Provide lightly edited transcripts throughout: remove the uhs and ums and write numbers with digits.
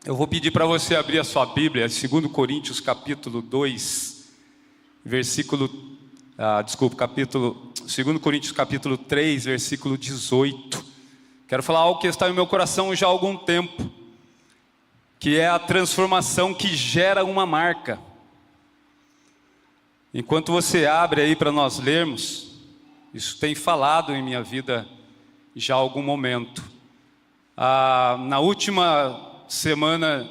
Eu vou pedir para você abrir a sua Bíblia, 2 Coríntios capítulo 2, versículo, 2 Coríntios capítulo 3, versículo 18. Quero falar algo que está no meu coração já há algum tempo, que é a transformação que gera uma marca. Enquanto você abre aí para nós lermos, isso tem falado em minha vida já há algum momento. Na última semana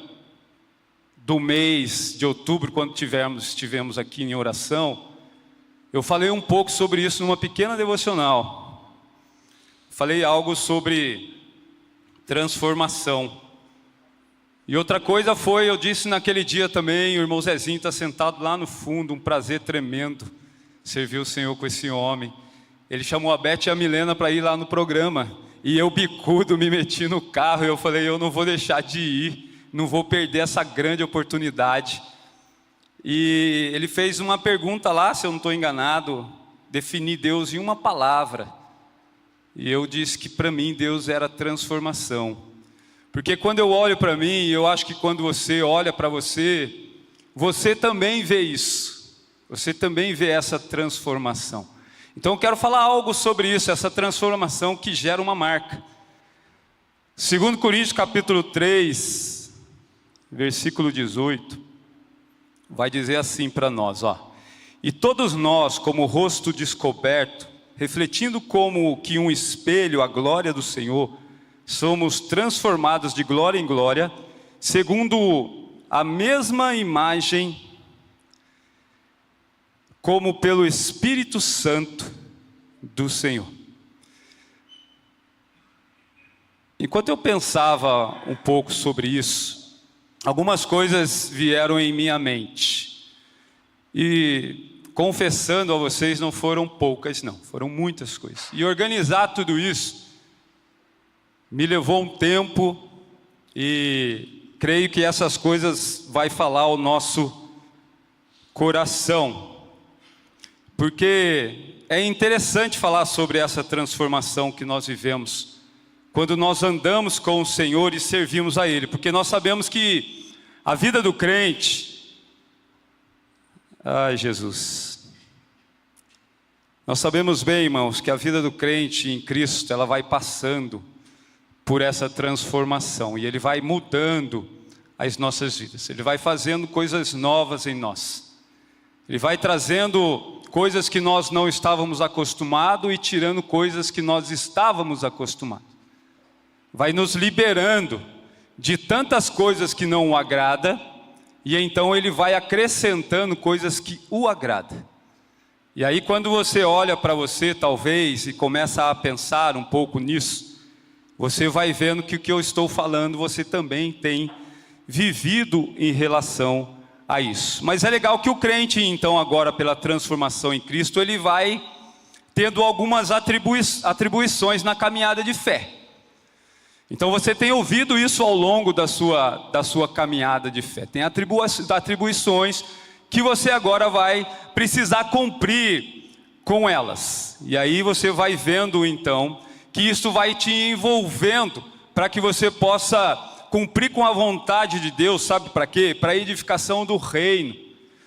do mês de outubro, quando estivemos aqui em oração, eu falei um pouco sobre isso numa pequena devocional. Falei algo sobre transformação. E outra coisa foi, eu disse naquele dia também, o irmão Zezinho está sentado lá no fundo, um prazer tremendo servir o Senhor com esse homem. Ele chamou a Beth e a Milena para ir lá no programa. E eu, bicudo, me meti no carro e eu falei, eu não vou deixar de ir, não vou perder essa grande oportunidade. E ele fez uma pergunta lá, se eu não estou enganado, definir Deus em uma palavra. E eu disse que para mim Deus era transformação. Porque quando eu olho para mim, eu acho que quando você olha para você, você também vê isso. Você também vê essa transformação. Então eu quero falar algo sobre isso, essa transformação que gera uma marca. 2 Coríntios capítulo 3, versículo 18, vai dizer assim para nós, ó. E todos nós, como rosto descoberto, refletindo como que um espelho a glória do Senhor, somos transformados de glória em glória, segundo a mesma imagem, como pelo Espírito Santo do Senhor. Enquanto eu pensava um pouco sobre isso, algumas coisas vieram em minha mente. E confessando a vocês, não foram poucas não, foram muitas coisas. E organizar tudo isso me levou um tempo e creio que essas coisas vai falar ao nosso coração. Porque é interessante falar sobre essa transformação que nós vivemos quando nós andamos com o Senhor e servimos a Ele. Porque nós sabemos que a vida do crente... Ai, Jesus. Nós sabemos bem, irmãos, que a vida do crente em Cristo, ela vai passando por essa transformação. E Ele vai mudando as nossas vidas. Ele vai fazendo coisas novas em nós. Ele vai trazendo coisas que nós não estávamos acostumados e tirando coisas que nós estávamos acostumados. Vai nos liberando de tantas coisas que não o agrada, e então Ele vai acrescentando coisas que o agrada. E aí quando você olha para você, talvez, e começa a pensar um pouco nisso, você vai vendo que o que eu estou falando, você também tem vivido em relação a isso. Mas é legal que o crente, então, agora pela transformação em Cristo, ele vai tendo algumas atribuições na caminhada de fé. Então você tem ouvido isso ao longo da sua caminhada de fé. Tem atribuições que você agora vai precisar cumprir com elas. E aí você vai vendo então que isso vai te envolvendo para que você possa cumprir com a vontade de Deus, sabe para quê? Para a edificação do reino.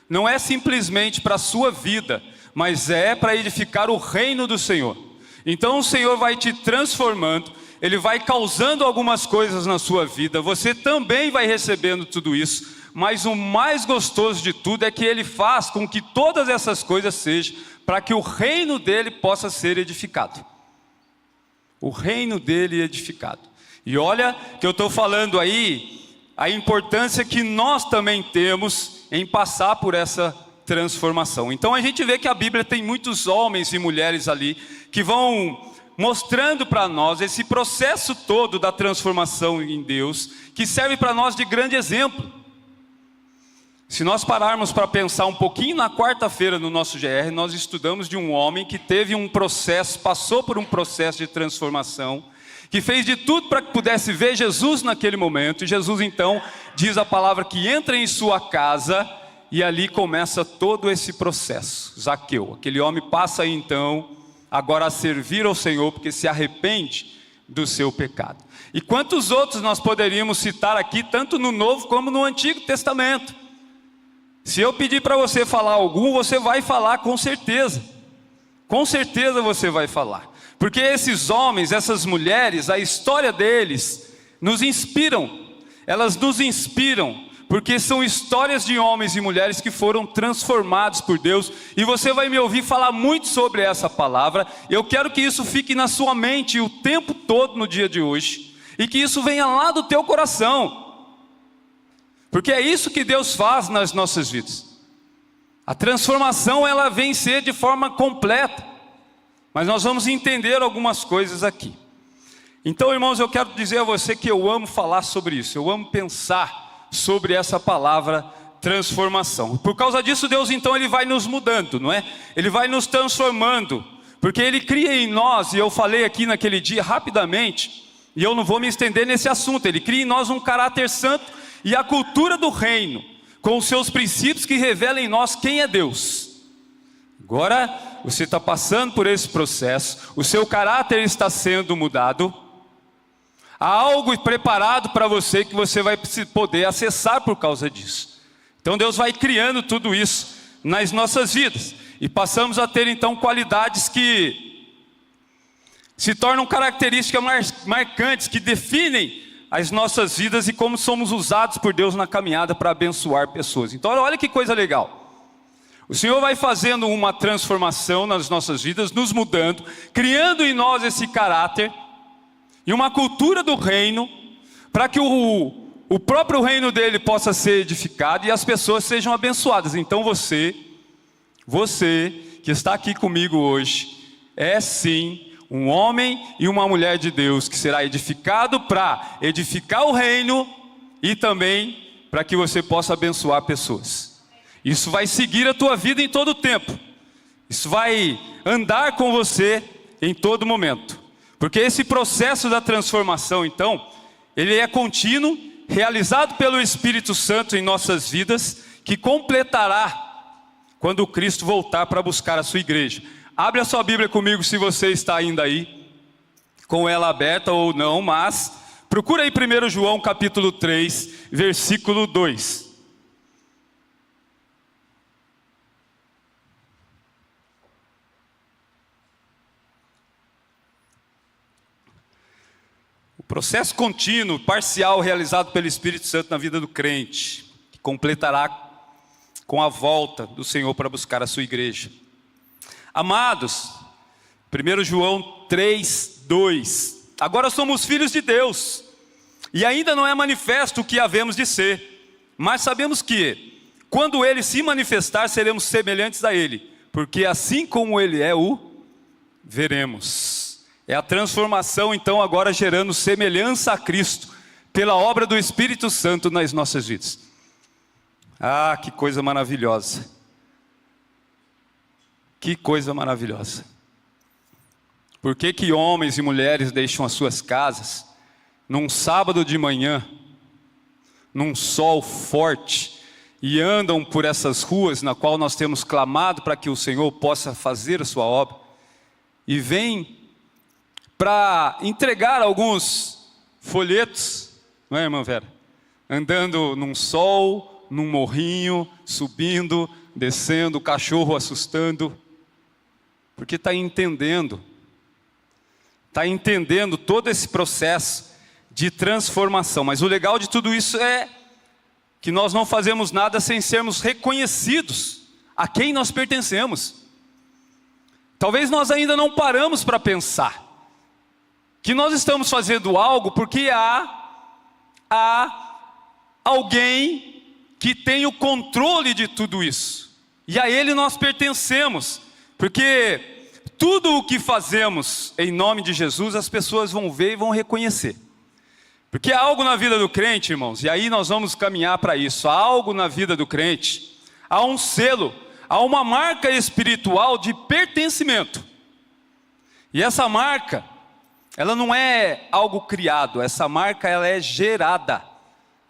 Não é simplesmente para a sua vida, mas é para edificar o reino do Senhor. Então o Senhor vai te transformando, Ele vai causando algumas coisas na sua vida, você também vai recebendo tudo isso, mas o mais gostoso de tudo é que Ele faz com que todas essas coisas sejam para que o reino dEle possa ser edificado. O reino dEle edificado. E olha que eu estou falando aí a importância que nós também temos em passar por essa transformação. Então a gente vê que a Bíblia tem muitos homens e mulheres ali que vão mostrando para nós esse processo todo da transformação em Deus, que serve para nós de grande exemplo. Se nós pararmos para pensar um pouquinho, na quarta-feira no nosso GR, nós estudamos de um homem que teve um processo, passou por um processo de transformação, que fez de tudo para que pudesse ver Jesus naquele momento. E Jesus então diz a palavra que entra em sua casa e ali começa todo esse processo. Zaqueu, aquele homem passa então agora a servir ao Senhor porque se arrepende do seu pecado. E quantos outros nós poderíamos citar aqui, tanto no Novo como no Antigo Testamento? Se eu pedir para você falar algum, você vai falar com certeza. Com certeza você vai falar. Porque esses homens, essas mulheres, a história deles nos inspiram. Elas nos inspiram, porque são histórias de homens e mulheres que foram transformados por Deus. E você vai me ouvir falar muito sobre essa palavra. Eu quero que isso fique na sua mente o tempo todo no dia de hoje. E que isso venha lá do teu coração. Porque é isso que Deus faz nas nossas vidas. A transformação, ela vem ser de forma completa. Mas nós vamos entender algumas coisas aqui. Então, irmãos, eu quero dizer a você que eu amo falar sobre isso. Eu amo pensar sobre essa palavra transformação. Por causa disso, Deus então ele vai nos mudando, não é? Ele vai nos transformando. Porque Ele cria em nós, e eu falei aqui naquele dia rapidamente, e eu não vou me estender nesse assunto. Ele cria em nós um caráter santo e a cultura do reino, com os seus princípios que revelam em nós quem é Deus. Agora, você está passando por esse processo, o seu caráter está sendo mudado, há algo preparado para você que você vai poder acessar por causa disso. Então Deus vai criando tudo isso nas nossas vidas, e passamos a ter então qualidades que se tornam características marcantes, que definem as nossas vidas e como somos usados por Deus na caminhada para abençoar pessoas. Então olha que coisa legal. O Senhor vai fazendo uma transformação nas nossas vidas, nos mudando, criando em nós esse caráter e uma cultura do reino, para que o próprio reino dele possa ser edificado e as pessoas sejam abençoadas. Então você que está aqui comigo hoje, é sim um homem e uma mulher de Deus, que será edificado para edificar o reino e também para que você possa abençoar pessoas. Isso vai seguir a tua vida em todo o tempo. Isso vai andar com você em todo momento. Porque esse processo da transformação, então, ele é contínuo, realizado pelo Espírito Santo em nossas vidas, que completará quando Cristo voltar para buscar a sua igreja. Abre a sua Bíblia comigo se você está ainda aí, com ela aberta ou não, mas procura aí 1 João capítulo 3, versículo 2. O processo contínuo, parcial, realizado pelo Espírito Santo na vida do crente, que completará com a volta do Senhor para buscar a sua igreja. Amados, 1 João 3, 2. Agora somos filhos de Deus, e ainda não é manifesto o que havemos de ser, mas sabemos que, quando Ele se manifestar, seremos semelhantes a Ele, porque assim como Ele é, o veremos. É a transformação então agora gerando semelhança a Cristo, pela obra do Espírito Santo nas nossas vidas. Ah, que coisa maravilhosa. Que coisa maravilhosa. Por que que homens e mulheres deixam as suas casas num sábado de manhã, num sol forte, e andam por essas ruas na qual nós temos clamado para que o Senhor possa fazer a sua obra, e vêm para entregar alguns folhetos, não é, irmã Vera? Andando num sol, num morrinho, subindo, descendo, o cachorro assustando, porque está entendendo todo esse processo de transformação. Mas o legal de tudo isso é que nós não fazemos nada sem sermos reconhecidos a quem nós pertencemos. Talvez nós ainda não paramos para pensar que nós estamos fazendo algo porque há alguém que tem o controle de tudo isso, e a Ele nós pertencemos, porque tudo o que fazemos em nome de Jesus, as pessoas vão ver e vão reconhecer. Porque há algo na vida do crente, irmãos, e aí nós vamos caminhar para isso. Há algo na vida do crente, há um selo, há uma marca espiritual de pertencimento. E essa marca, ela não é algo criado, essa marca ela é gerada.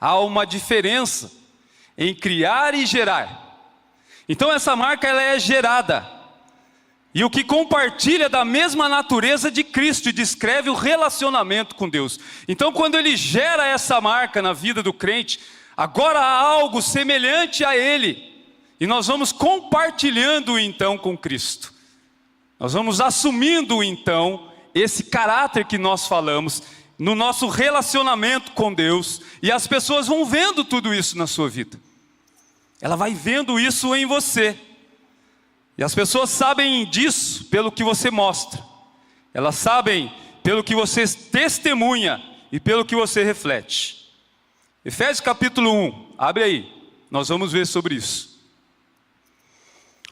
Há uma diferença em criar e gerar. Então essa marca ela é gerada. e o que compartilha da mesma natureza de Cristo e descreve o relacionamento com Deus. Então, quando ele gera essa marca na vida do crente, agora há algo semelhante a ele, e nós vamos compartilhando então com Cristo. Nós vamos assumindo então esse caráter que nós falamos no nosso relacionamento com Deus, e as pessoas vão vendo tudo isso na sua vida. Ela vai vendo isso em você. E as pessoas sabem disso pelo que você mostra. Elas sabem pelo que você testemunha e pelo que você reflete. Efésios capítulo 1, abre aí. Nós vamos ver sobre isso.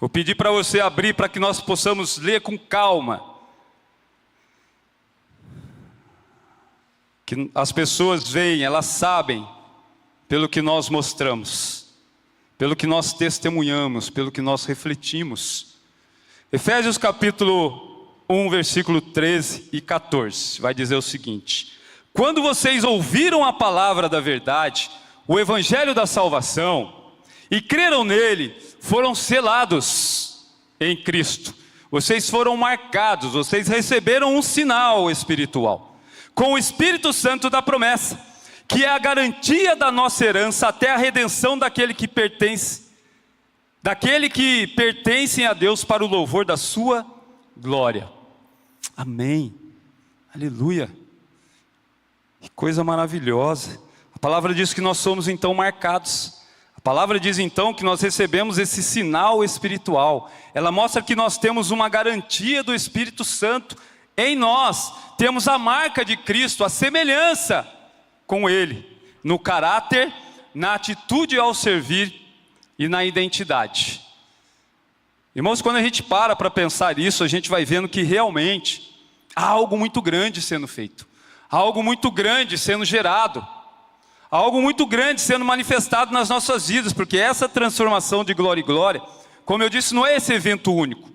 Vou pedir para você abrir para que nós possamos ler com calma. Que as pessoas veem, elas sabem pelo que nós mostramos, pelo que nós testemunhamos, pelo que nós refletimos. Efésios capítulo 1, versículo 13 e 14, vai dizer o seguinte: quando vocês ouviram a palavra da verdade, o evangelho da salvação, e creram nele, foram selados em Cristo. Vocês foram marcados, vocês receberam um sinal espiritual, com o Espírito Santo da promessa, que é a garantia da nossa herança até a redenção daqueles que pertencem a Deus para o louvor da sua glória. Amém. Aleluia. Que coisa maravilhosa. A palavra diz que nós somos então marcados. A palavra diz então que nós recebemos esse sinal espiritual. Ela mostra que nós temos uma garantia do Espírito Santo em nós. Temos a marca de Cristo, a semelhança com Ele, no caráter, na atitude ao servir e na identidade. Irmãos, quando a gente para pensar isso, a gente vai vendo que realmente há algo muito grande sendo feito, há algo muito grande sendo gerado, há algo muito grande sendo manifestado nas nossas vidas, porque essa transformação de glória em glória, como eu disse, não é esse evento único,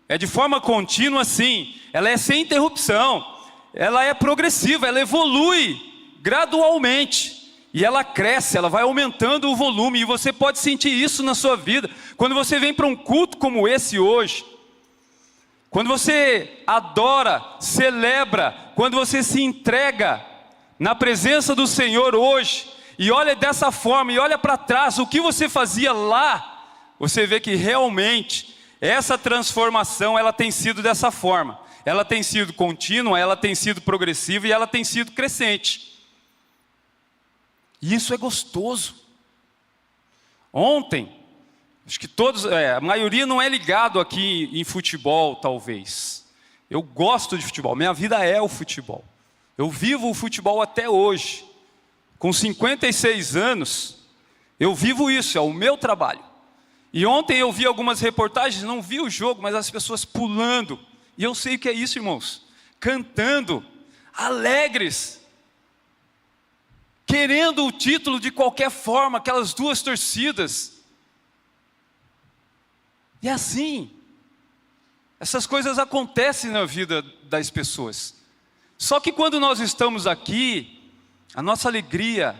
é de forma contínua sim, ela é sem interrupção, ela é progressiva, ela evolui gradualmente, e ela cresce, ela vai aumentando o volume, e você pode sentir isso na sua vida, quando você vem para um culto como esse hoje, quando você adora, celebra, quando você se entrega na presença do Senhor hoje, e olha dessa forma, e olha para trás, o que você fazia lá, você vê que realmente, essa transformação, ela tem sido dessa forma, ela tem sido contínua, ela tem sido progressiva, e ela tem sido crescente. E isso é gostoso. Ontem, acho que a maioria não é ligado aqui em futebol, talvez. Eu gosto de futebol, minha vida é o futebol. Eu vivo o futebol até hoje. Com 56 anos, eu vivo isso, é o meu trabalho. E ontem eu vi algumas reportagens, não vi o jogo, mas as pessoas pulando. E eu sei o que é isso, irmãos. Cantando, alegres, querendo o título de qualquer forma, aquelas duas torcidas. E assim, essas coisas acontecem na vida das pessoas. Só que quando nós estamos aqui, a nossa alegria,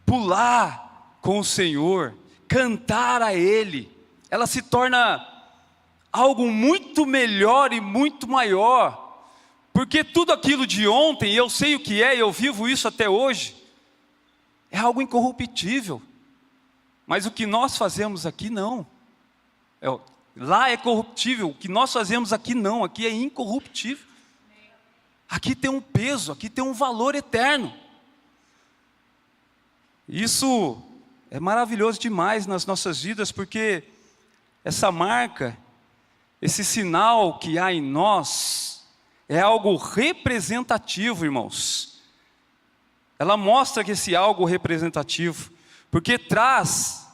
pular com o Senhor, cantar a Ele, ela se torna algo muito melhor e muito maior, porque tudo aquilo de ontem, eu sei o que é, eu vivo isso até hoje, é algo incorruptível, mas o que nós fazemos aqui não, lá é corruptível, o que nós fazemos aqui não, aqui é incorruptível, aqui tem um peso, aqui tem um valor eterno. Isso é maravilhoso demais nas nossas vidas, porque essa marca, esse sinal que há em nós, é algo representativo, irmãos. Ela mostra que esse algo representativo, porque traz,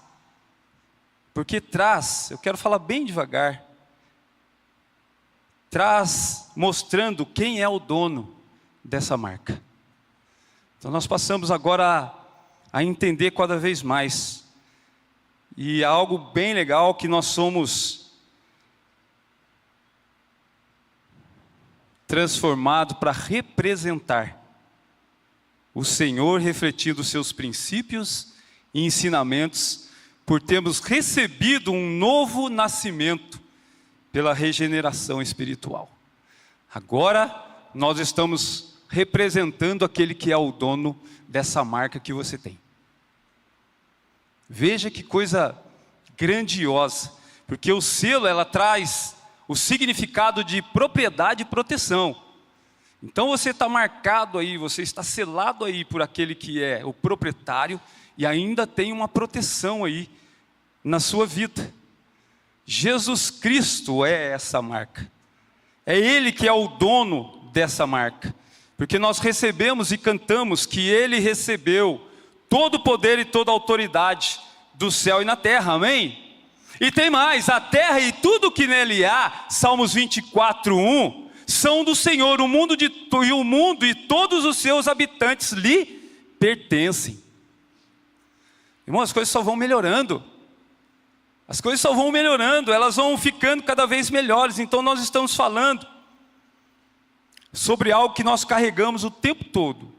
eu quero falar bem devagar, traz mostrando quem é o dono dessa marca. Então nós passamos agora a entender cada vez mais, e é algo bem legal que nós somos transformados para representar o Senhor, refletindo os seus princípios e ensinamentos, por termos recebido um novo nascimento pela regeneração espiritual. Agora nós estamos representando aquele que é o dono dessa marca que você tem. Veja que coisa grandiosa, porque o selo, ela traz o significado de propriedade e proteção. Então você está marcado aí, você está selado aí por aquele que é o proprietário e ainda tem uma proteção aí na sua vida. Jesus Cristo é essa marca. É Ele que é o dono dessa marca. Porque nós recebemos e cantamos que Ele recebeu todo o poder e toda a autoridade do céu e na terra, amém? E tem mais, a terra e tudo que nele há, Salmos 24:1, são do Senhor, o mundo e todos os seus habitantes lhe pertencem. Irmão, as coisas só vão melhorando. As coisas só vão melhorando, elas vão ficando cada vez melhores. Então nós estamos falando sobre algo que nós carregamos o tempo todo.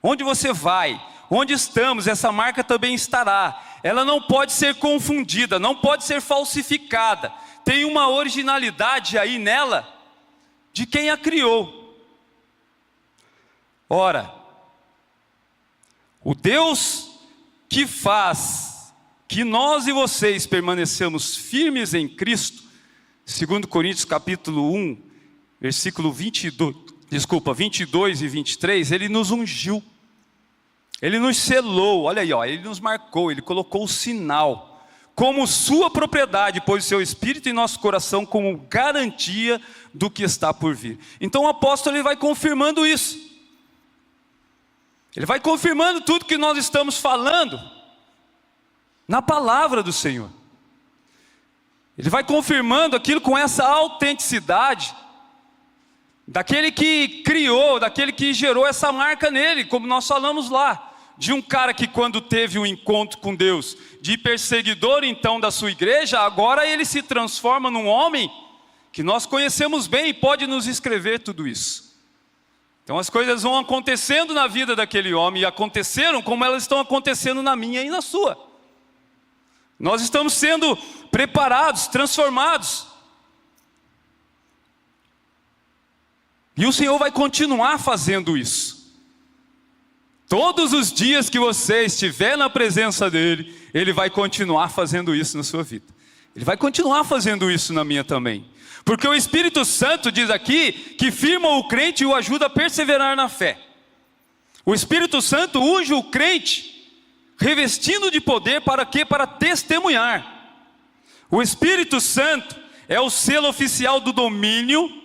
Onde você vai, onde estamos, essa marca também estará. Ela não pode ser confundida, não pode ser falsificada. Tem uma originalidade aí nela, de quem a criou. Ora, o Deus que faz que nós e vocês permanecemos firmes em Cristo, 2 Coríntios capítulo 1, versículo 22 e 23, Ele nos ungiu, Ele nos selou, olha aí, ó, Ele nos marcou, Ele colocou o sinal, como sua propriedade, pôs o seu Espírito em nosso coração como garantia do que está por vir. Então o apóstolo ele vai confirmando isso, ele vai confirmando tudo que nós estamos falando na palavra do Senhor. Ele vai confirmando aquilo com essa autenticidade daquele que criou, daquele que gerou essa marca nele, como nós falamos lá, de um cara que quando teve um encontro com Deus, de perseguidor então da sua igreja, agora ele se transforma num homem que nós conhecemos bem e pode nos escrever tudo isso. Então as coisas vão acontecendo na vida daquele homem, e aconteceram como elas estão acontecendo na minha e na sua. Nós estamos sendo preparados, transformados. E o Senhor vai continuar fazendo isso. Todos os dias que você estiver na presença dEle, Ele vai continuar fazendo isso na sua vida. Ele vai continuar fazendo isso na minha também. Porque o Espírito Santo diz aqui que firma o crente e o ajuda a perseverar na fé. O Espírito Santo unge o crente, revestindo de poder para quê? Para testemunhar. O Espírito Santo é o selo oficial do domínio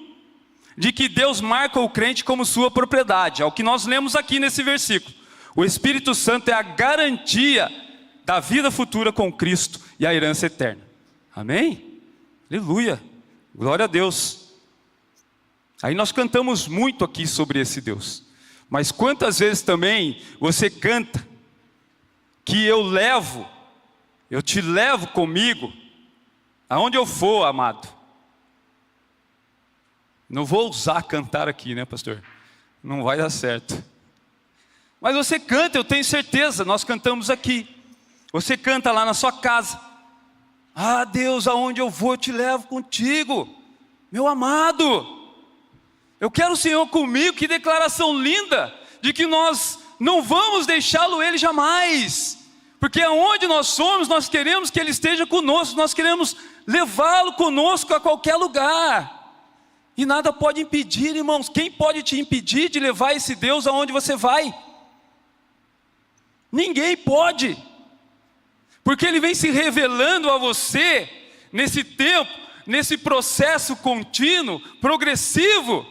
de que Deus marca o crente como sua propriedade. É o que nós lemos aqui nesse versículo. O Espírito Santo é a garantia da vida futura com Cristo e a herança eterna. Amém? Aleluia. Glória a Deus. Aí nós cantamos muito aqui sobre esse Deus. Mas quantas vezes também você canta que eu te levo comigo, aonde eu for, amado. Não vou ousar cantar aqui, né, pastor? Não vai dar certo. Mas você canta, eu tenho certeza, nós cantamos aqui. Você canta lá na sua casa. Ah, Deus, aonde eu vou, eu te levo contigo, meu amado. Eu quero o Senhor comigo, que declaração linda, de que nós não vamos deixá-lo Ele jamais. Porque aonde nós somos, nós queremos que Ele esteja conosco, nós queremos levá-lo conosco a qualquer lugar. E nada pode impedir, irmãos. Quem pode te impedir de levar esse Deus aonde você vai? Ninguém pode. Porque Ele vem se revelando a você, nesse tempo, nesse processo contínuo, progressivo,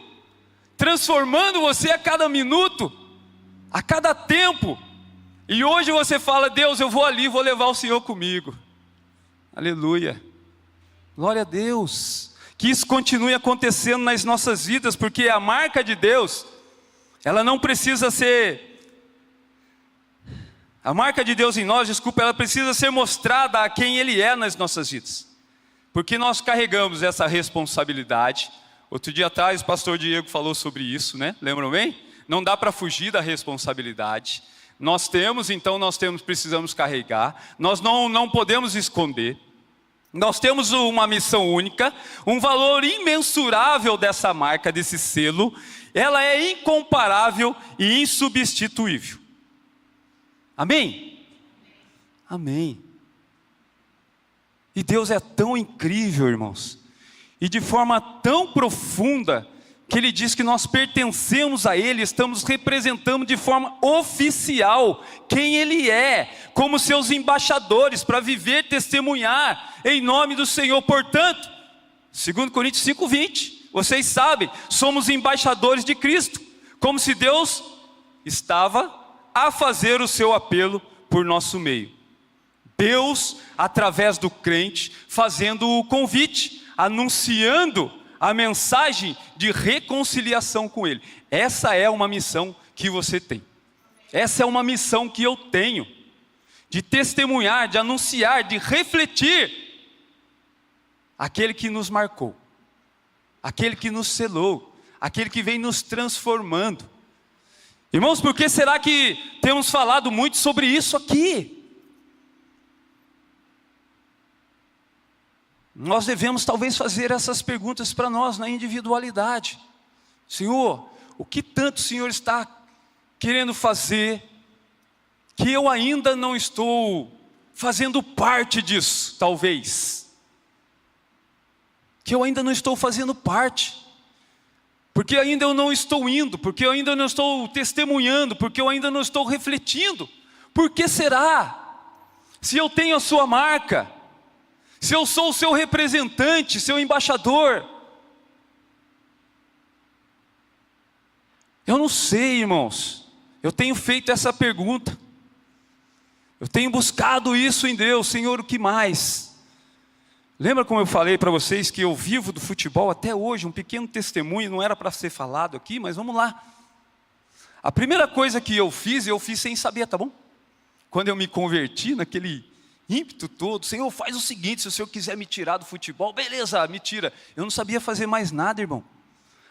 transformando você a cada minuto, a cada tempo. E hoje você fala, Deus, eu vou ali, vou levar o Senhor comigo. Aleluia. Glória a Deus. Que isso continue acontecendo nas nossas vidas, porque a marca de Deus, ela não precisa ser... A marca de Deus em nós, desculpa, ela precisa ser mostrada a quem Ele é nas nossas vidas. Porque nós carregamos essa responsabilidade. Outro dia atrás o pastor Diego falou sobre isso, né? Lembram bem? Não dá para fugir da responsabilidade. Nós temos, então precisamos carregar. Nós não podemos esconder. Nós temos uma missão única, um valor imensurável dessa marca, desse selo. Ela é incomparável e insubstituível. Amém? Amém. E Deus é tão incrível, irmãos, e de forma tão profunda, que Ele diz que nós pertencemos a Ele, estamos representando de forma oficial quem Ele é, como seus embaixadores, para viver, testemunhar em nome do Senhor. Portanto, 2 Coríntios 5:20, vocês sabem, somos embaixadores de Cristo, como se Deus estava a fazer o seu apelo por nosso meio. Deus, através do crente, fazendo o convite, anunciando a mensagem de reconciliação com Ele. Essa é uma missão que você tem. Essa é uma missão que eu tenho, de testemunhar, de anunciar, de refletir aquele que nos marcou, aquele que nos selou, aquele que vem nos transformando. Irmãos, por que será que temos falado muito sobre isso aqui? Nós devemos talvez fazer essas perguntas para nós na individualidade. Senhor, o que tanto o Senhor está querendo fazer, que eu ainda não estou fazendo parte disso, talvez. Que eu ainda não estou fazendo parte. Porque ainda eu não estou indo, porque eu ainda não estou testemunhando, porque eu ainda não estou refletindo. Por que será? Se eu tenho a sua marca, se eu sou o seu representante, seu embaixador. Eu não sei, irmãos. Eu tenho feito essa pergunta. Eu tenho buscado isso em Deus. Senhor, o que mais? Lembra como eu falei para vocês que eu vivo do futebol até hoje? Um pequeno testemunho, não era para ser falado aqui, mas vamos lá. A primeira coisa que eu fiz sem saber, tá bom? Quando eu me converti naquele ímpeto todo, Senhor, faz o seguinte, se o Senhor quiser me tirar do futebol, beleza, me tira. Eu não sabia fazer mais nada, irmão.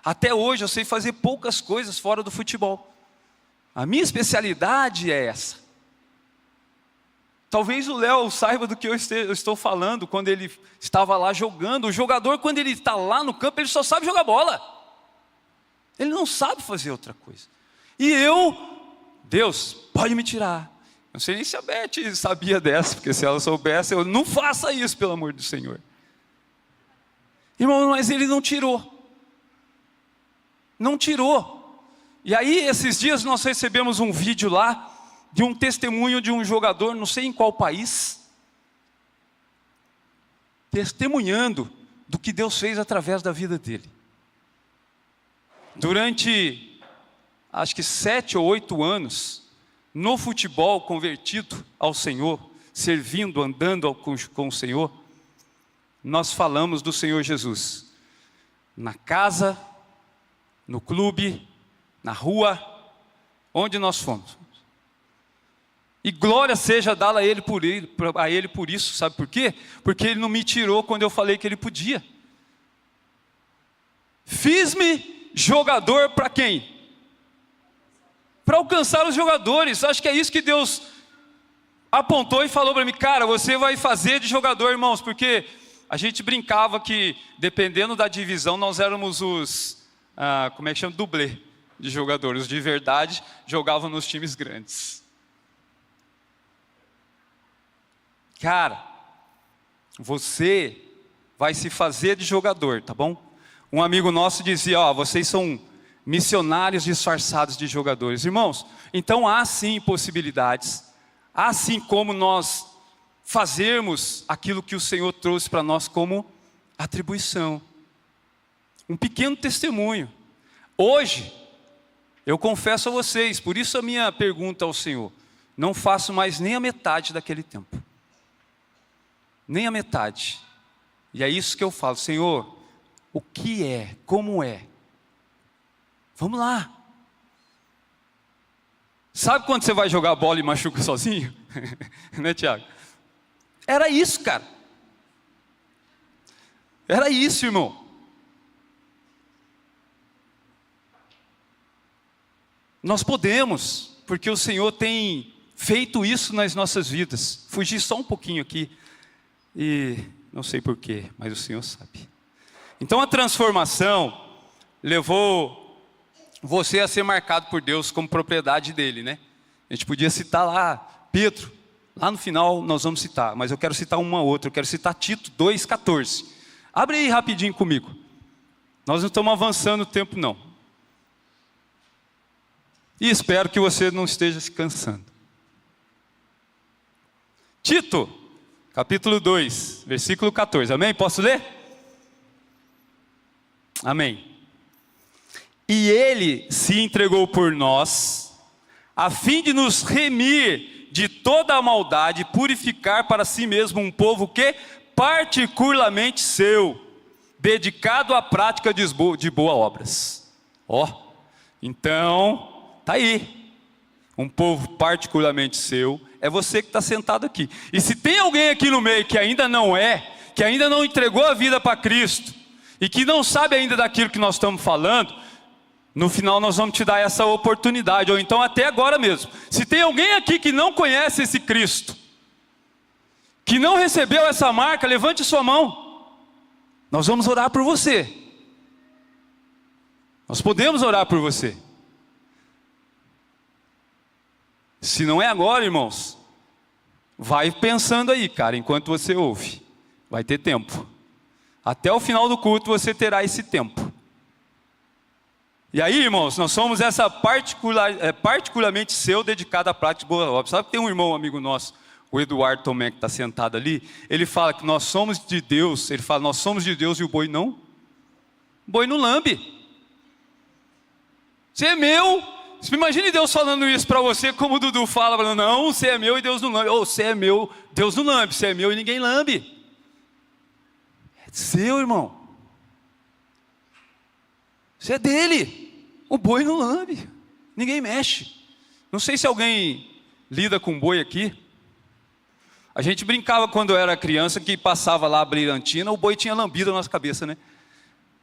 Até hoje eu sei fazer poucas coisas fora do futebol. A minha especialidade é essa. Talvez o Léo saiba do que eu estou falando, quando ele estava lá jogando. O jogador, quando ele está lá no campo, ele só sabe jogar bola. Ele não sabe fazer outra coisa. E Deus, pode me tirar. Não sei nem se a Beth sabia dessa, porque se ela soubesse, eu não faça isso, pelo amor do Senhor. Irmão, mas ele não tirou. Não tirou. E aí, esses dias nós recebemos um vídeo lá, de um testemunho de um jogador, não sei em qual país, testemunhando do que Deus fez através da vida dele. Durante, acho que 7 ou 8 anos, no futebol, convertido ao Senhor, servindo, andando com o Senhor, nós falamos do Senhor Jesus, na casa, no clube, na rua, onde nós fomos. E glória seja dada a Ele por isso, sabe por quê? Porque Ele não me tirou quando eu falei que Ele podia. Fiz-me jogador para quem? Para alcançar os jogadores. Acho que é isso que Deus apontou e falou para mim. Cara, você vai fazer de jogador, irmãos, porque a gente brincava que, dependendo da divisão, nós éramos os, como é que chama? Dublê de jogadores. Os de verdade jogavam nos times grandes. Cara, você vai se fazer de jogador, tá bom? Um amigo nosso dizia, vocês são missionários disfarçados de jogadores. Irmãos, então há sim possibilidades, há sim como nós fazermos aquilo que o Senhor trouxe para nós como atribuição. Um pequeno testemunho. Hoje, eu confesso a vocês, por isso a minha pergunta ao Senhor, não faço mais nem a metade daquele tempo. Nem a metade. E é isso que eu falo, Senhor, o que é, como é? Vamos lá. Sabe quando você vai jogar bola e machuca sozinho? Né, Tiago? Era isso, cara. Era isso, irmão. Nós podemos, porque o Senhor tem feito isso nas nossas vidas. Fugir só um pouquinho aqui. E Não sei porquê, mas o Senhor sabe. Então a transformação levou você a ser marcado por Deus como propriedade dele, né? A gente podia citar lá, Pedro, lá no final nós vamos citar, mas eu quero citar uma outra, eu quero citar Tito 2,14. Abre aí rapidinho comigo. Nós não estamos avançando o tempo não. E espero que você não esteja se cansando. Tito, capítulo 2, versículo 14, amém? Posso ler? Amém. E ele se entregou por nós, a fim de nos remir de toda a maldade, purificar para si mesmo um povo que particularmente seu, dedicado à prática de boas obras. Então, está aí, um povo particularmente seu, é você que está sentado aqui. E se tem alguém aqui no meio que ainda não é, que ainda não entregou a vida para Cristo, e que não sabe ainda daquilo que nós estamos falando, no final nós vamos te dar essa oportunidade, ou então até agora mesmo. Se tem alguém aqui que não conhece esse Cristo, que não recebeu essa marca, levante sua mão. Nós vamos orar por você. Nós podemos orar por você. Se não é agora, irmãos, vai pensando aí, cara, enquanto você ouve. Vai ter tempo. Até o final do culto você terá esse tempo. E aí, irmãos, nós somos essa particularmente seu, dedicado à prática de boa obra. Sabe que tem um irmão, amigo nosso, o Eduardo Tomé, que está sentado ali, ele fala que nós somos de Deus, ele fala, nós somos de Deus e o boi não? O boi não lambe. Você é meu. Você imagine Deus falando isso para você, como o Dudu fala, não, você é meu e Deus não lambe. Ou você é meu, Deus não lambe, você é meu e ninguém lambe. É seu, irmão. Você é dele. O boi não lambe. Ninguém mexe. Não sei se alguém lida com boi aqui. A gente brincava quando eu era criança que passava lá a brilhantina, o boi tinha lambido a nossa cabeça, né?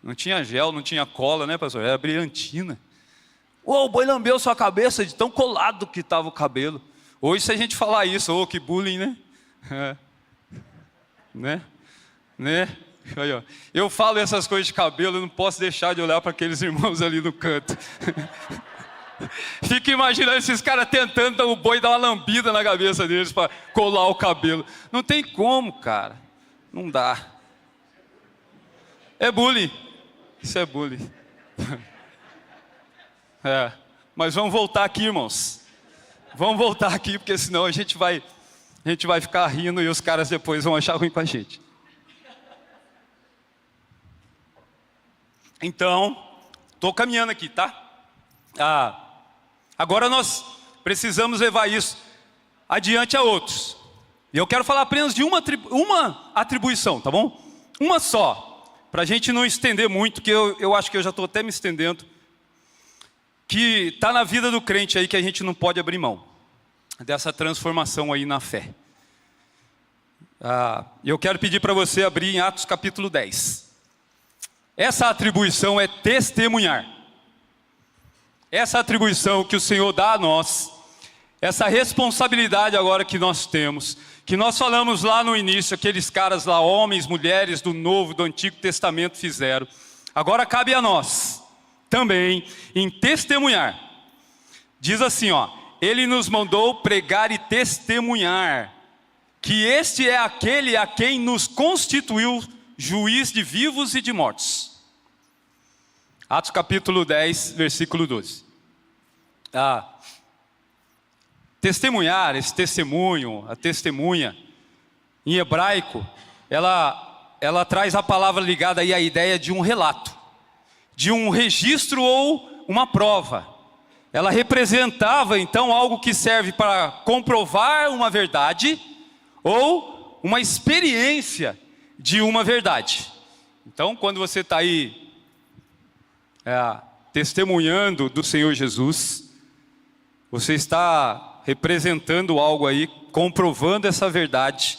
Não tinha gel, não tinha cola, né, pastor? Era brilhantina. O boi lambeu sua cabeça de tão colado que estava o cabelo. Hoje se a gente falar isso, que bullying, né? Né? Aí, ó. Eu falo essas coisas de cabelo, eu não posso deixar de olhar para aqueles irmãos ali no canto. Fica imaginando esses caras tentando o boi dar uma lambida na cabeça deles para colar o cabelo. Não tem como, cara. Não dá. É bullying. Isso é bullying. Mas vamos voltar aqui, irmãos. Vamos voltar aqui, porque senão a gente vai ficar rindo e os caras depois vão achar ruim com a gente. Então, estou caminhando aqui, tá? Agora nós precisamos levar isso adiante a outros. E eu quero falar apenas de uma atribuição, tá bom? Uma só, para a gente não estender muito, que eu acho que eu já estou até me estendendo, que está na vida do crente aí que a gente não pode abrir mão, dessa transformação aí na fé. Eu quero pedir para você abrir em Atos capítulo 10. Essa atribuição é testemunhar. Essa atribuição que o Senhor dá a nós, essa responsabilidade agora que nós temos, que nós falamos lá no início, aqueles caras lá, homens, mulheres do Novo, do Antigo Testamento fizeram. Agora cabe a nós também em testemunhar. Diz assim, ele nos mandou pregar e testemunhar que este é aquele a quem nos constituiu juiz de vivos e de mortos. Atos capítulo 10, versículo 12. Testemunhar, esse testemunho, a testemunha, em hebraico, ela traz a palavra ligada aí à ideia de um relato, de um registro ou uma prova. Ela representava então algo que serve para comprovar uma verdade ou uma experiência de uma verdade. Então, quando você está aí testemunhando do Senhor Jesus, você está representando algo aí, comprovando essa verdade,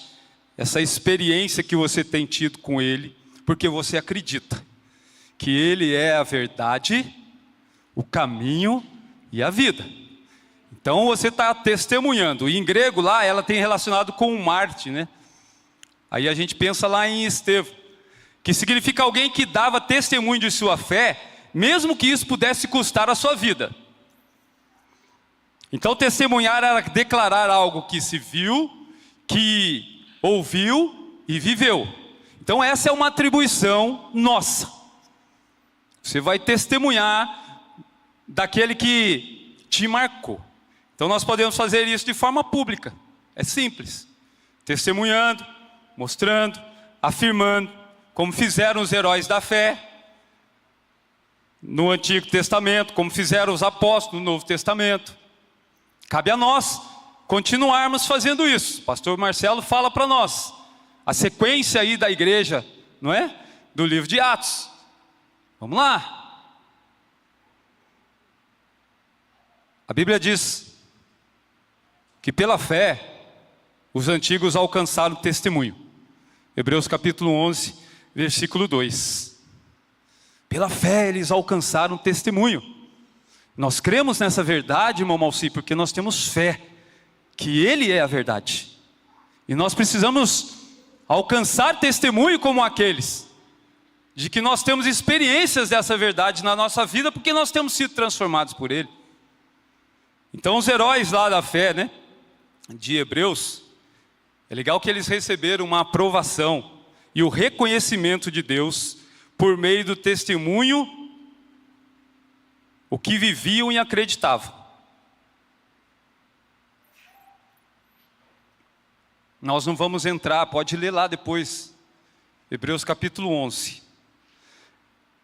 essa experiência que você tem tido com Ele, porque você acredita que Ele é a verdade, o caminho e a vida. Então você está testemunhando. E em grego lá, ela tem relacionado com o Marte, né? Aí a gente pensa lá em Estevão, que significa alguém que dava testemunho de sua fé, mesmo que isso pudesse custar a sua vida. Então testemunhar era declarar algo que se viu, que ouviu e viveu. Então essa é uma atribuição nossa. Você vai testemunhar daquele que te marcou. Então nós podemos fazer isso de forma pública. É simples. Testemunhando, mostrando, afirmando, como fizeram os heróis da fé no Antigo Testamento, como fizeram os apóstolos no Novo Testamento. Cabe a nós continuarmos fazendo isso. O pastor Marcelo fala para nós a sequência aí da igreja, não é? Do livro de Atos. Vamos lá. A Bíblia diz que pela fé os antigos alcançaram testemunho. Hebreus capítulo 11, versículo 2. Pela fé eles alcançaram testemunho. Nós cremos nessa verdade, irmão Malci, porque nós temos fé que Ele é a verdade. E nós precisamos alcançar testemunho como aqueles, de que nós temos experiências dessa verdade na nossa vida, porque nós temos sido transformados por Ele. Então os heróis lá da fé, né, de Hebreus, é legal que eles receberam uma aprovação e o reconhecimento de Deus por meio do testemunho, o que viviam e acreditavam. Nós não vamos entrar, pode ler lá depois, Hebreus capítulo 11.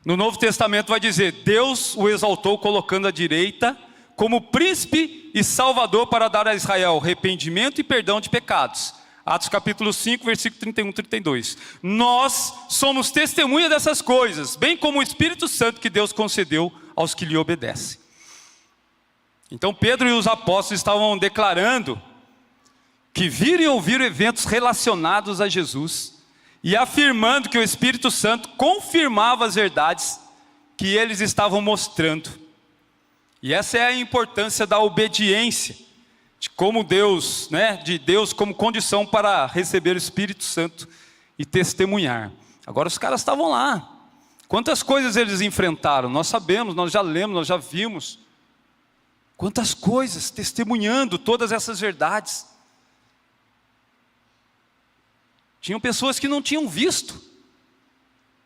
No Novo Testamento vai dizer: Deus o exaltou colocando à direita como príncipe e salvador para dar a Israel arrependimento e perdão de pecados. Atos capítulo 5, versículo 31 e 32. Nós somos testemunha dessas coisas, bem como o Espírito Santo que Deus concedeu aos que lhe obedecem. Então Pedro e os apóstolos estavam declarando que viram e ouviram eventos relacionados a Jesus e afirmando que o Espírito Santo confirmava as verdades que eles estavam mostrando. E essa é a importância da obediência, de como Deus, né, de Deus como condição para receber o Espírito Santo e testemunhar. Agora os caras estavam lá. Quantas coisas eles enfrentaram? Nós sabemos, nós já lemos, nós já vimos. Quantas coisas, testemunhando todas essas verdades. Tinham pessoas que não tinham visto.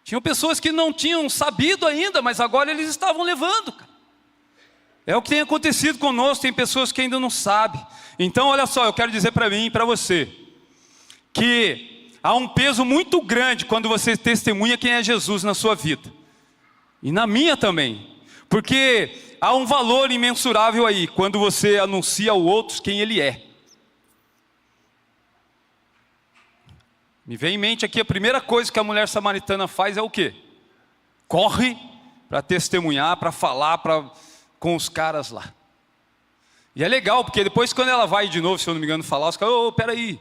Tinham pessoas que não tinham sabido ainda, mas agora eles estavam levando, cara. É o que tem acontecido conosco, tem pessoas que ainda não sabem. Então olha só, eu quero dizer para mim e para você, que há um peso muito grande quando você testemunha quem é Jesus na sua vida. E na minha também. Porque há um valor imensurável aí, quando você anuncia ao outro quem Ele é. Me vem em mente aqui, a primeira coisa que a mulher samaritana faz é o quê? Corre para testemunhar, para falar com os caras lá. E é legal, porque depois quando ela vai de novo, se eu não me engano, falar, os caras: ô, peraí,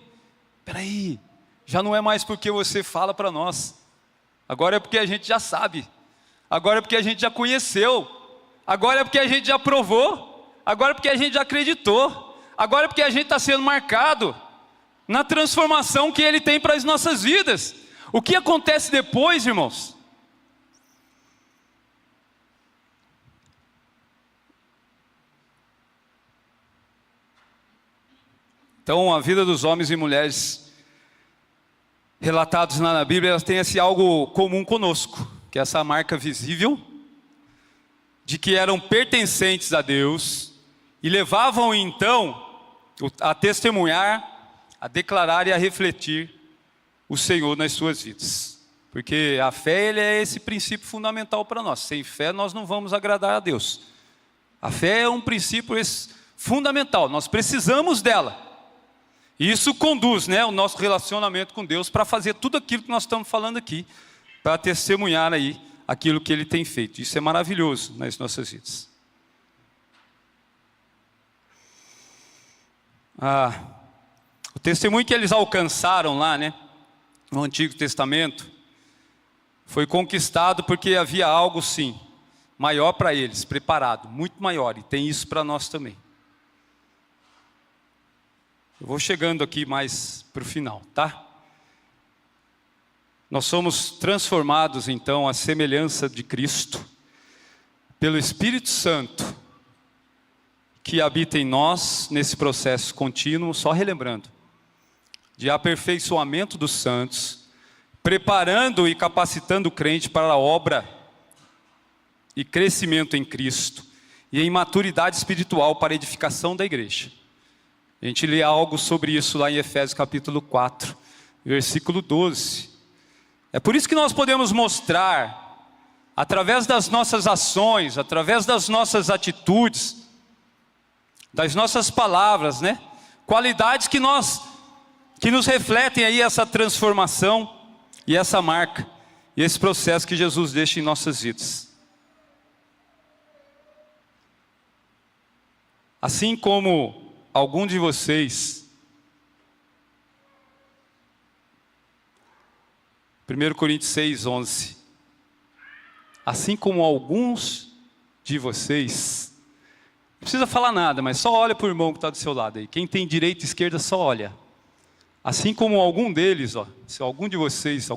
já não é mais porque você fala para nós, agora é porque a gente já sabe, agora é porque a gente já conheceu, agora é porque a gente já provou, agora é porque a gente já acreditou, agora é porque a gente está sendo marcado na transformação que Ele tem para as nossas vidas. O que acontece depois, irmãos? Então a vida dos homens e mulheres relatados na Bíblia, elas têm esse algo comum conosco, que é essa marca visível, de que eram pertencentes a Deus, e levavam então a testemunhar, a declarar e a refletir o Senhor nas suas vidas. Porque a fé, ele é esse princípio fundamental para nós. Sem fé nós não vamos agradar a Deus. A fé é um princípio fundamental, nós precisamos dela. E isso conduz, né, o nosso relacionamento com Deus para fazer tudo aquilo que nós estamos falando aqui, para testemunhar aí aquilo que Ele tem feito. Isso é maravilhoso nas nossas vidas. O testemunho que eles alcançaram lá, né, no Antigo Testamento, foi conquistado porque havia algo, sim, maior para eles, preparado, muito maior, e tem isso para nós também. Eu vou chegando aqui mais para o final, tá? Nós somos transformados então à semelhança de Cristo, pelo Espírito Santo, que habita em nós nesse processo contínuo, só relembrando, de aperfeiçoamento dos santos, preparando e capacitando o crente para a obra e crescimento em Cristo, e em maturidade espiritual para a edificação da igreja. A gente lê algo sobre isso lá em Efésios capítulo 4, versículo 12. É por isso que nós podemos mostrar, através das nossas ações, através das nossas atitudes, das nossas palavras, né? Qualidades que nos refletem aí essa transformação e essa marca, e esse processo que Jesus deixa em nossas vidas. Assim como algum de vocês, 1 Coríntios 6, 11, assim como alguns de vocês, não precisa falar nada, mas só olha para o irmão que está do seu lado aí. Quem tem direita e esquerda só olha. Assim como algum deles, se algum de vocês,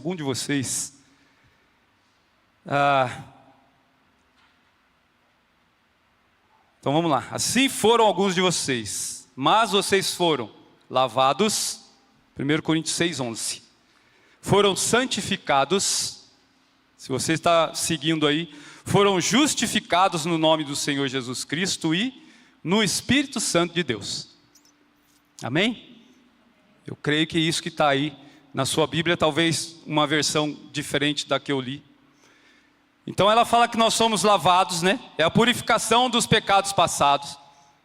então vamos lá. Assim foram alguns de vocês, mas vocês foram lavados, 1 Coríntios 6, 11. Foram santificados, se você está seguindo aí, foram justificados no nome do Senhor Jesus Cristo e no Espírito Santo de Deus. Amém? Eu creio que é isso que está aí na sua Bíblia, talvez uma versão diferente da que eu li. Então ela fala que nós somos lavados, né? É a purificação dos pecados passados.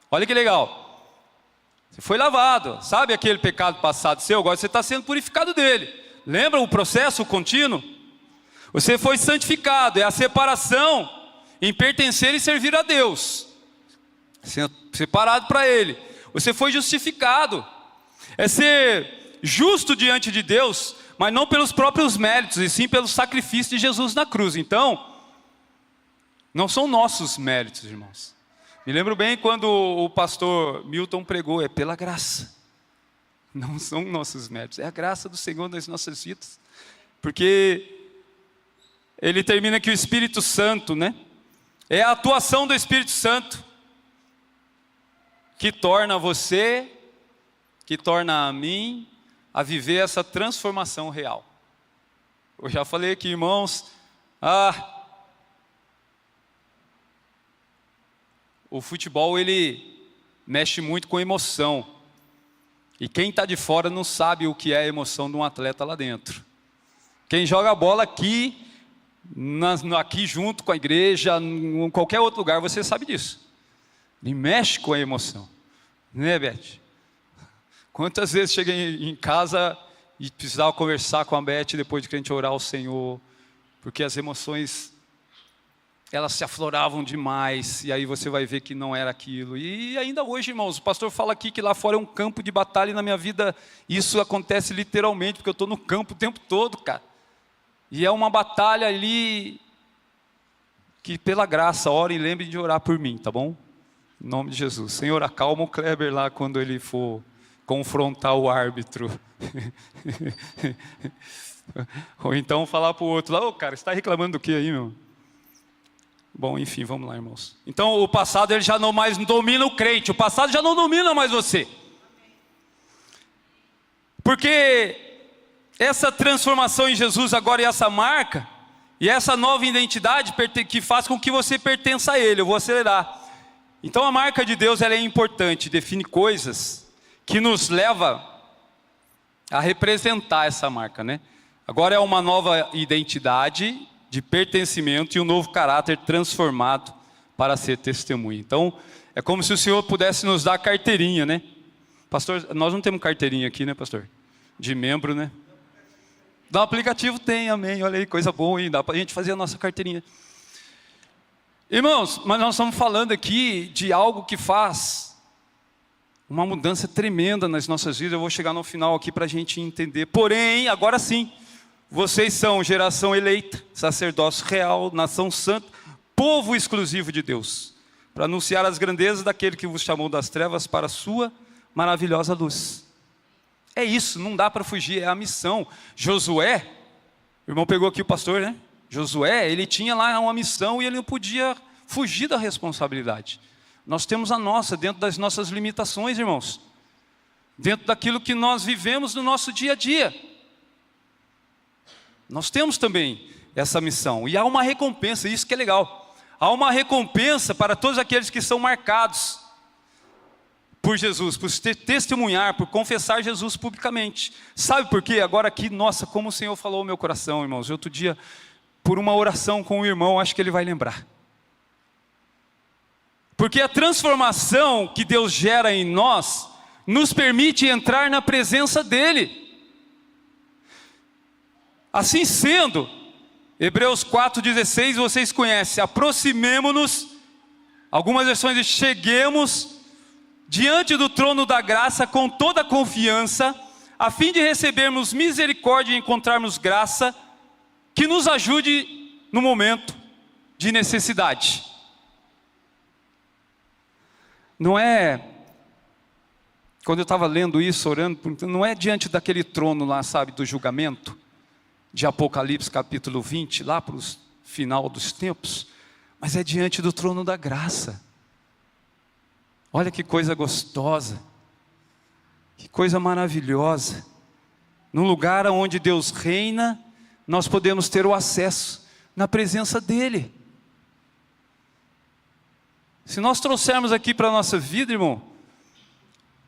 Olha que legal. Você foi lavado, sabe aquele pecado passado seu? Agora você está sendo purificado dele. Lembra o processo contínuo? Você foi santificado, é a separação em pertencer e servir a Deus. Separado para Ele. Você foi justificado. É ser justo diante de Deus, mas não pelos próprios méritos, e sim pelo sacrifício de Jesus na cruz. Então, não são nossos méritos, irmãos. Me lembro bem quando o pastor Milton pregou, é pela graça. Não são nossos méritos, é a graça do Senhor nas nossas vidas. Porque ele termina que o Espírito Santo, né? É a atuação do Espírito Santo que torna você, que torna a mim, a viver essa transformação real. Eu já falei aqui, irmãos, o futebol ele mexe muito com emoção. E quem está de fora não sabe o que é a emoção de um atleta lá dentro. Quem joga bola aqui, aqui junto com a igreja, em qualquer outro lugar, você sabe disso. Ele mexe com a emoção. Né, Beth? Quantas vezes cheguei em casa e precisava conversar com a Beth depois de que a gente orar ao Senhor, porque as emoções, elas se afloravam demais, e aí você vai ver que não era aquilo. E ainda hoje, irmãos, o pastor fala aqui que lá fora é um campo de batalha, e na minha vida isso acontece literalmente, porque eu estou no campo o tempo todo, cara. E é uma batalha ali, que pela graça, ore e lembre de orar por mim, tá bom? Em nome de Jesus. Senhor, acalma o Kleber lá quando ele for confrontar o árbitro. Ou então falar para o outro lá, cara, você está reclamando do que aí, meu? Bom, enfim, vamos lá, irmãos. Então o passado ele já não mais domina o crente, o passado já não domina mais você. Porque essa transformação em Jesus agora e essa marca, e essa nova identidade que faz com que você pertença a Ele. Eu vou acelerar. Então a marca de Deus ela é importante, define coisas que nos leva a representar essa marca, né? Agora é uma nova identidade de pertencimento e um novo caráter transformado para ser testemunha. Então é como se o Senhor pudesse nos dar carteirinha, né? Pastor, nós não temos carteirinha aqui, né, pastor? De membro, né? No aplicativo tem, amém, olha aí, coisa boa, hein? Dá para a gente fazer a nossa carteirinha. Irmãos, mas nós estamos falando aqui de algo que faz uma mudança tremenda nas nossas vidas. Eu vou chegar no final aqui para a gente entender. Porém, agora sim, vocês são geração eleita, sacerdócio real, nação santa, povo exclusivo de Deus, para anunciar as grandezas daquele que vos chamou das trevas para a sua maravilhosa luz. É isso, não dá para fugir, é a missão. Josué, O irmão pegou aqui o pastor, né? Josué, ele tinha lá uma missão e ele não podia fugir da responsabilidade. Nós temos a nossa, dentro das nossas limitações, irmãos. Dentro daquilo que nós vivemos no nosso dia a dia. Nós temos também essa missão. E há uma recompensa, isso que é legal. Há uma recompensa para todos aqueles que são marcados por Jesus, por testemunhar, por confessar Jesus publicamente. Sabe por quê? Agora aqui, nossa, como o Senhor falou ao meu coração, irmãos. Outro dia, por uma oração com o irmão, acho que ele vai lembrar. Porque a transformação que Deus gera em nós, nos permite entrar na presença dEle. Assim sendo, Hebreus 4,16, vocês conhecem, aproximemo-nos, algumas versões dizem, cheguemos diante do trono da graça com toda a confiança, a fim de recebermos misericórdia e encontrarmos graça, que nos ajude no momento de necessidade. Não é, quando eu estava lendo isso, orando, não é diante daquele trono lá, sabe, do julgamento, de Apocalipse capítulo 20, lá para o final dos tempos, mas é diante do trono da graça. Olha que coisa gostosa, que coisa maravilhosa. Num lugar onde Deus reina, nós podemos ter o acesso na presença dEle. Se nós trouxermos aqui para a nossa vida, irmão,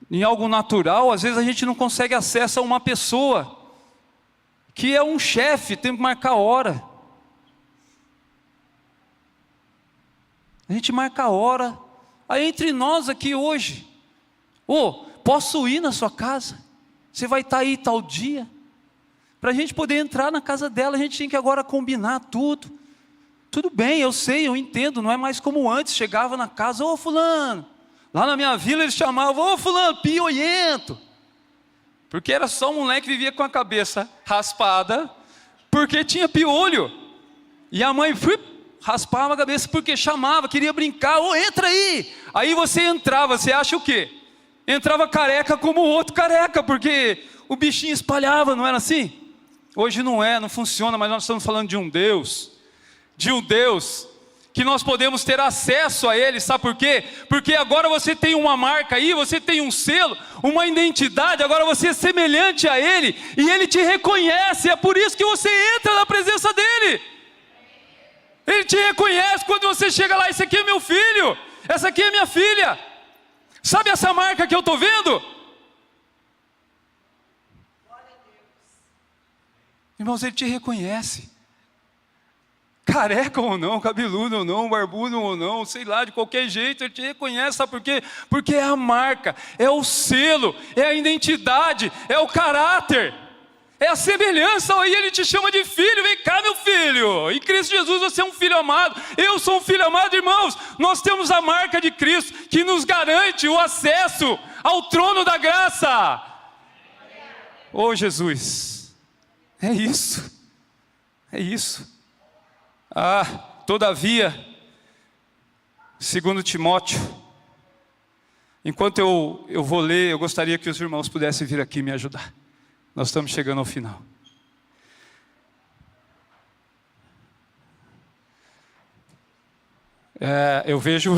em algo natural, às vezes a gente não consegue acesso a uma pessoa, que é um chefe, tem que marcar hora. A gente marca a hora. Aí entre nós aqui hoje, posso ir na sua casa? Você vai estar aí tal dia? Para a gente poder entrar na casa dela, a gente tem que agora combinar tudo. Tudo bem, eu sei, eu entendo, não é mais como antes, chegava na casa, fulano. Lá na minha vila eles chamavam, fulano, pioiento. Porque era só um moleque que vivia com a cabeça raspada, porque tinha piolho. E a mãe raspava a cabeça porque chamava, queria brincar, entra aí. Aí você entrava, você acha o quê? Entrava careca como o outro careca, porque o bichinho espalhava, não era assim? Hoje não é, não funciona, mas nós estamos falando de um Deus que nós podemos ter acesso a Ele, sabe por quê? Porque agora você tem uma marca aí, você tem um selo, uma identidade, agora você é semelhante a Ele, e Ele te reconhece, é por isso que você entra na presença dEle. Ele te reconhece quando você chega lá, esse aqui é meu filho, essa aqui é minha filha. Sabe essa marca que eu estou vendo? Irmãos, Ele te reconhece. Careca ou não, cabeludo ou não, barbudo ou não, sei lá, de qualquer jeito, Ele te reconhece, sabe por quê? Porque é a marca, é o selo, é a identidade, é o caráter, é a semelhança. Aí Ele te chama de filho, vem cá meu filho, em Cristo Jesus você é um filho amado, eu sou um filho amado, irmãos. Nós temos a marca de Cristo, que nos garante o acesso ao trono da graça. Jesus, é isso. Todavia, segundo Timóteo, enquanto eu vou ler, eu gostaria que os irmãos pudessem vir aqui me ajudar. Nós estamos chegando ao final. Eu vejo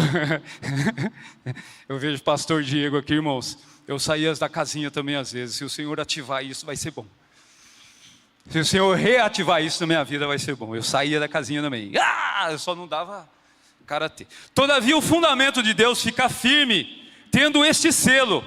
o pastor Diego aqui, irmãos. Eu saía da casinha também às vezes. Se o Senhor ativar isso, vai ser bom. Se o Senhor reativar isso na minha vida, vai ser bom. Eu saía da casinha também. Eu só não dava karatê. Todavia o fundamento de Deus fica firme, tendo este selo: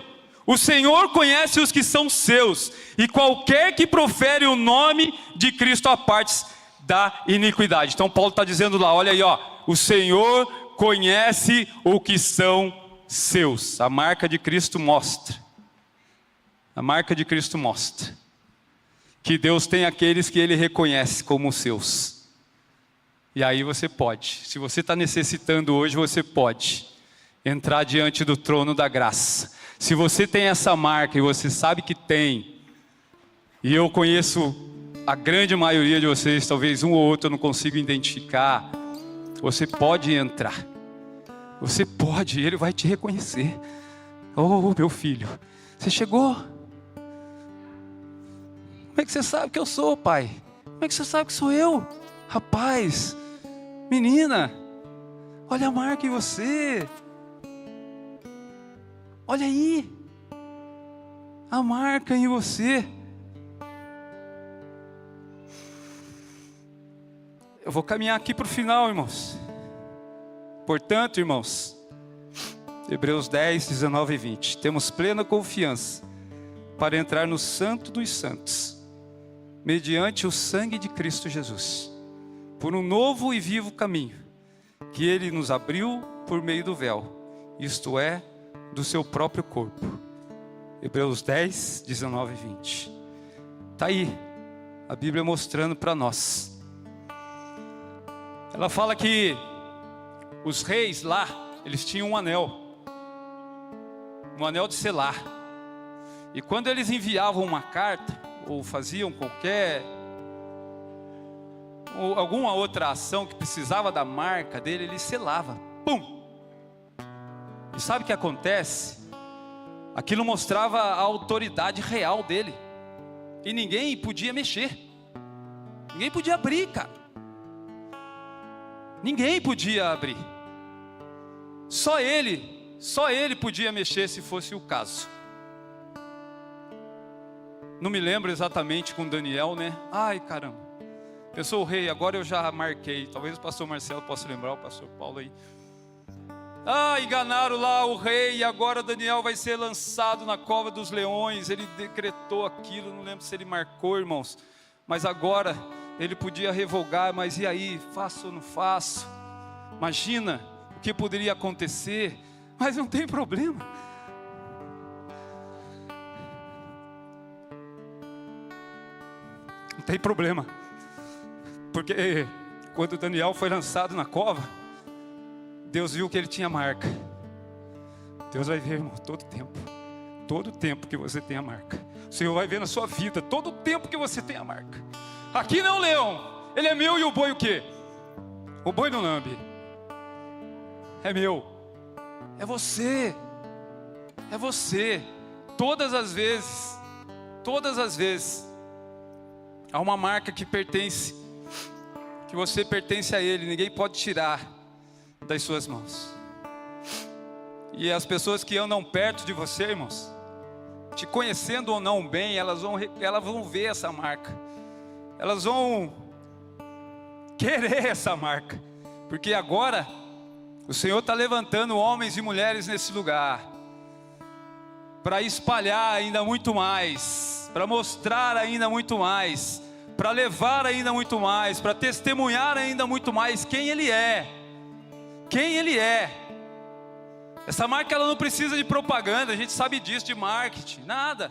o Senhor conhece os que são seus, e qualquer que profere o nome de Cristo aparte da iniquidade. Então Paulo está dizendo lá, olha aí, o Senhor conhece o que são seus. A marca de Cristo mostra. A marca de Cristo mostra que Deus tem aqueles que Ele reconhece como seus. E aí você pode, se você está necessitando hoje, você pode entrar diante do trono da graça. Se você tem essa marca e você sabe que tem, e eu conheço a grande maioria de vocês, talvez um ou outro eu não consigo identificar, você pode entrar. Você pode, Ele vai te reconhecer. Oh, meu filho, você chegou? Como é que você sabe que eu sou, pai? Como é que você sabe que sou eu? Rapaz, menina, olha a marca em você. Olha aí, a marca em você. Eu vou caminhar aqui para o final, irmãos. Portanto, irmãos, Hebreus 10, 19 e 20. Temos plena confiança para entrar no Santo dos Santos, mediante o sangue de Cristo Jesus, por um novo e vivo caminho, que Ele nos abriu por meio do véu, isto é, do seu próprio corpo. Hebreus 10, 19 e 20. Está aí, a Bíblia mostrando para nós. Ela fala que os reis lá, eles tinham um anel de selar. E quando eles enviavam uma carta, ou faziam alguma outra ação que precisava da marca dele, ele selava. Pum! E sabe o que acontece? Aquilo mostrava a autoridade real dele. E ninguém podia mexer. Ninguém podia abrir, cara. Ninguém podia abrir. Só ele podia mexer se fosse o caso. Não me lembro exatamente com Daniel, né? Ai, caramba. Pensou o rei, agora eu já marquei. Talvez o pastor Marcelo possa lembrar, o pastor Paulo aí. Enganaram lá o rei e agora Daniel vai ser lançado na cova dos leões. Ele decretou aquilo, não lembro se ele marcou, irmãos. Mas agora ele podia revogar, mas e aí? Faço ou não faço? Imagina o que poderia acontecer. Mas não tem problema. Não tem problema. Porque quando Daniel foi lançado na cova, Deus viu que ele tinha marca. Deus vai ver, irmão, todo tempo que você tem a marca. O Senhor vai ver na sua vida, todo tempo que você tem a marca. Aqui não, leão, ele é meu e o boi o quê? O boi não lambe. É meu. É você. É você. Todas as vezes, há uma marca que você pertence a Ele, ninguém pode tirar das suas mãos. E as pessoas que andam perto de você, irmãos, te conhecendo ou não bem, elas vão ver essa marca. Elas vão querer essa marca. Porque agora, o Senhor está levantando homens e mulheres nesse lugar, para espalhar ainda muito mais, para mostrar ainda muito mais, para levar ainda muito mais, para testemunhar ainda muito mais quem Ele é. Quem Ele é. Essa marca ela não precisa de propaganda, a gente sabe disso, de marketing, nada.